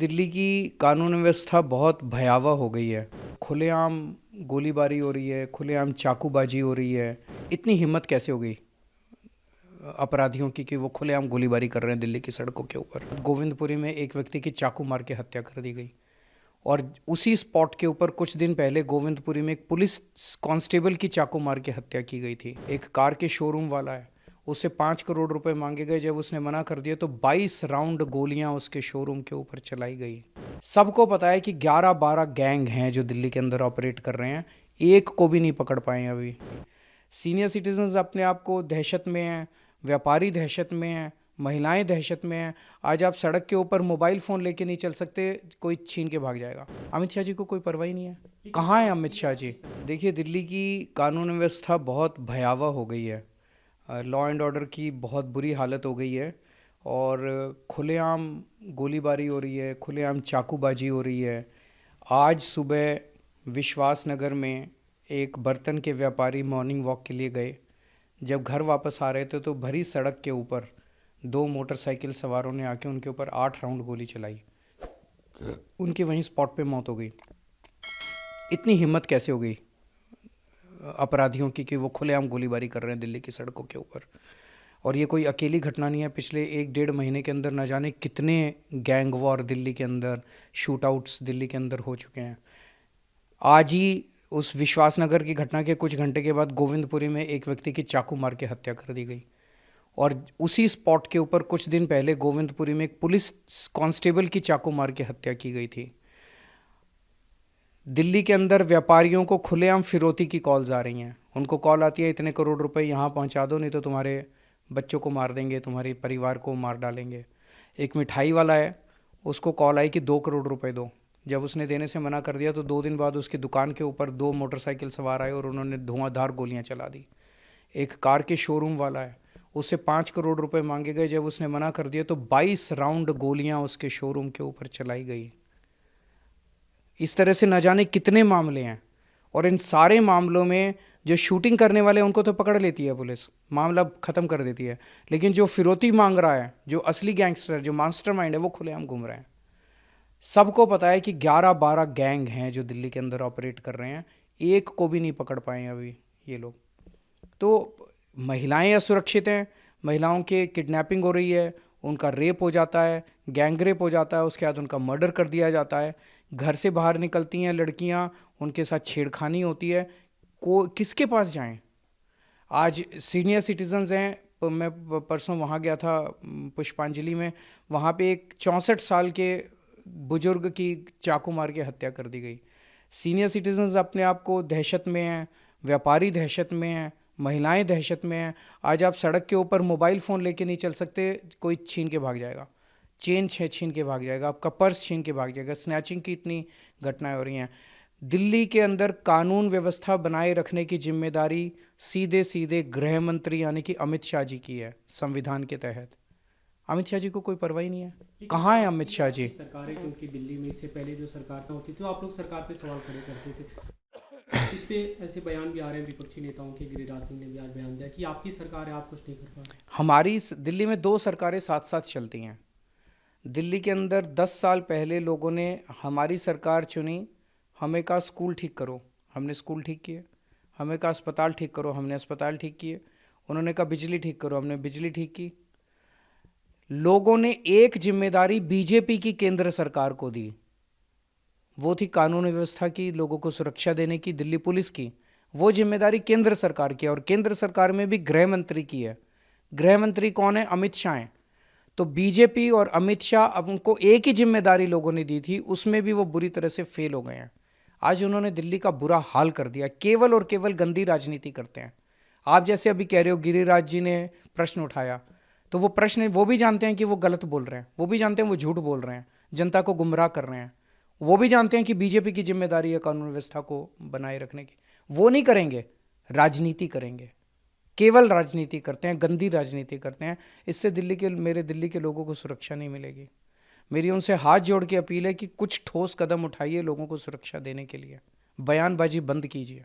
दिल्ली की कानून व्यवस्था बहुत भयावह हो गई है। खुलेआम गोलीबारी हो रही है, खुलेआम चाकूबाजी हो रही है। इतनी हिम्मत कैसे हो गई अपराधियों की कि वो खुलेआम गोलीबारी कर रहे हैं दिल्ली की सड़कों के ऊपर। गोविंदपुरी में एक व्यक्ति की चाकू मार के हत्या कर दी गई और उसी स्पॉट के ऊपर कुछ दिन पहले गोविंदपुरी में एक पुलिस कांस्टेबल की चाकू मार के हत्या की गई थी। एक कार के शोरूम वाला है, उससे 5 करोड़ रुपए मांगे गए। जब उसने मना कर दिया तो 22 राउंड गोलियां उसके शोरूम के ऊपर चलाई गई। सबको पता है कि 11-12 गैंग हैं जो दिल्ली के अंदर ऑपरेट कर रहे हैं, एक को भी नहीं पकड़ पाए अभी। सीनियर सिटीजन्स अपने आप को दहशत में हैं, व्यापारी दहशत में हैं, महिलाएं दहशत में हैं। आज आप सड़क के ऊपर मोबाइल फ़ोन लेके नहीं चल सकते, कोई छीन के भाग जाएगा। अमित शाह जी को कोई परवाह ही नहीं है। कहाँ है अमित शाह जी? देखिए, दिल्ली की कानून व्यवस्था बहुत भयावह हो गई है। लॉ एंड ऑर्डर की बहुत बुरी हालत हो गई है और खुलेआम गोलीबारी हो रही है, खुलेआम चाकूबाजी हो रही है। आज सुबह विश्वास नगर में एक बर्तन के व्यापारी मॉर्निंग वॉक के लिए गए। जब घर वापस आ रहे थे तो भरी सड़क के ऊपर 2 मोटरसाइकिल सवारों ने आके उनके ऊपर 8 राउंड गोली चलाई। उनकी वहीं स्पॉट पे मौत हो गई। इतनी हिम्मत कैसे हो गई अपराधियों की कि वो खुलेआम गोलीबारी कर रहे हैं दिल्ली की सड़कों के ऊपर। और ये कोई अकेली घटना नहीं है। पिछले 1-1.5 महीने के अंदर न जाने कितने गैंग वॉर दिल्ली के अंदर, शूट आउट्स दिल्ली के अंदर हो चुके हैं। आज ही उस विश्वासनगर की घटना के कुछ घंटे के बाद गोविंदपुरी में एक व्यक्ति की चाकू मार के हत्या कर दी गई और उसी स्पॉट के ऊपर कुछ दिन पहले गोविंदपुरी में एक पुलिस कांस्टेबल की चाकू मार के हत्या की गई थी। दिल्ली के अंदर व्यापारियों को खुलेआम फिरौती की कॉल्स आ रही हैं। उनको कॉल आती है, इतने करोड़ रुपए यहाँ पहुँचा दो, नहीं तो तुम्हारे बच्चों को मार देंगे, तुम्हारे परिवार को मार डालेंगे। एक मिठाई वाला है, उसको कॉल आई कि 2 करोड़ रुपए दो। जब उसने देने से मना कर दिया तो 2 दिन बाद उसकी दुकान के ऊपर 2 मोटरसाइकिल सवार आए और उन्होंने धुआंधार गोलियां चला दी। एक कार के शोरूम वाला है, उससे 5 करोड़ रुपए मांगे गए। जब उसने मना कर दिया तो 22 राउंड गोलियां उसके शोरूम के ऊपर चलाई गई। इस तरह से न जाने कितने मामले हैं और इन सारे मामलों में जो शूटिंग करने वाले उनको तो पकड़ लेती है पुलिस, मामला ख़त्म कर देती है, लेकिन जो फिरौती मांग रहा है, जो असली गैंगस्टर, जो मास्टरमाइंड है, वो खुलेआम घूम रहे हैं। सबको पता है कि 11-12 गैंग हैं जो दिल्ली के अंदर ऑपरेट कर रहे हैं, एक को भी नहीं पकड़ पाए अभी ये लोग। तो महिलाएं असुरक्षित हैं, महिलाओं के किडनैपिंग हो रही है, उनका रेप हो जाता है, गैंग रेप हो जाता है, उसके बाद उनका मर्डर कर दिया जाता है। घर से बाहर निकलती हैं लड़कियां, उनके साथ छेड़खानी होती है। को किसके पास जाएं? आज सीनियर सिटीजन्स हैं, मैं परसों वहाँ गया था पुष्पांजलि में, वहाँ पे एक 64 साल के बुजुर्ग की चाकू मार के हत्या कर दी गई। सीनियर सिटीजन्स अपने आप को दहशत में हैं, व्यापारी दहशत में हैं, महिलाएं दहशत में हैं। आज आप सड़क के ऊपर मोबाइल फ़ोन लेके नहीं चल सकते, कोई छीन के भाग जाएगा। चेन छीन के भाग जाएगा, आपका पर्स छीन के भाग जाएगा। स्नैचिंग की इतनी घटनाएं हो रही हैं। दिल्ली के अंदर कानून व्यवस्था बनाए रखने की जिम्मेदारी सीधे सीधे गृह मंत्री यानी कि अमित शाह जी की है संविधान के तहत। अमित शाह जी को कोई परवाह ही नहीं है। कहाँ है अमित शाह जी? सरकार है, क्योंकि दिल्ली में इससे पहले जो सरकार होती थी आप लोग सरकार पे सवाल खड़े करते थे। इस पे ऐसे बयान भी आ रहे हैं विपक्षी नेताओं के। गिरिराज सिंह ने भी आज बयान दिया कि आपकी सरकार है, आप कुछ नहीं कर पा रहे। हमारी दिल्ली में 2 सरकारें साथ साथ चलती हैं। दिल्ली के अंदर 10 साल पहले लोगों ने हमारी सरकार चुनी। हमें कहा स्कूल ठीक करो, हमने स्कूल ठीक किए। हमें कहा अस्पताल ठीक करो, हमने अस्पताल ठीक किए। उन्होंने कहा बिजली ठीक करो, हमने बिजली ठीक की। लोगों ने एक जिम्मेदारी बीजेपी की केंद्र सरकार को दी, वो थी कानून व्यवस्था की, लोगों को सुरक्षा देने की, दिल्ली पुलिस की। वो जिम्मेदारी केंद्र सरकार की है और केंद्र सरकार में भी गृह मंत्री की है। गृह मंत्री कौन है? अमित शाह हैं। तो बीजेपी और अमित शाह, अब उनको एक ही जिम्मेदारी लोगों ने दी थी, उसमें भी वो बुरी तरह से फेल हो गए हैं। आज उन्होंने दिल्ली का बुरा हाल कर दिया। केवल और केवल गंदी राजनीति करते हैं। आप जैसे अभी कह रहे हो गिरिराज जी ने प्रश्न उठाया, तो वो प्रश्न वो भी जानते हैं कि वो गलत बोल रहे हैं, वो भी जानते हैं वो झूठ बोल रहे हैं, जनता को गुमराह कर रहे हैं। वो भी जानते हैं कि बीजेपी की जिम्मेदारी है कानून व्यवस्था को बनाए रखने की। वो नहीं करेंगे, राजनीति करेंगे। केवल राजनीति करते हैं, गंदी राजनीति करते हैं। इससे मेरे दिल्ली के लोगों को सुरक्षा नहीं मिलेगी। मेरी उनसे हाथ जोड़ के अपील है कि कुछ ठोस कदम उठाइए लोगों को सुरक्षा देने के लिए। बयानबाजी बंद कीजिए।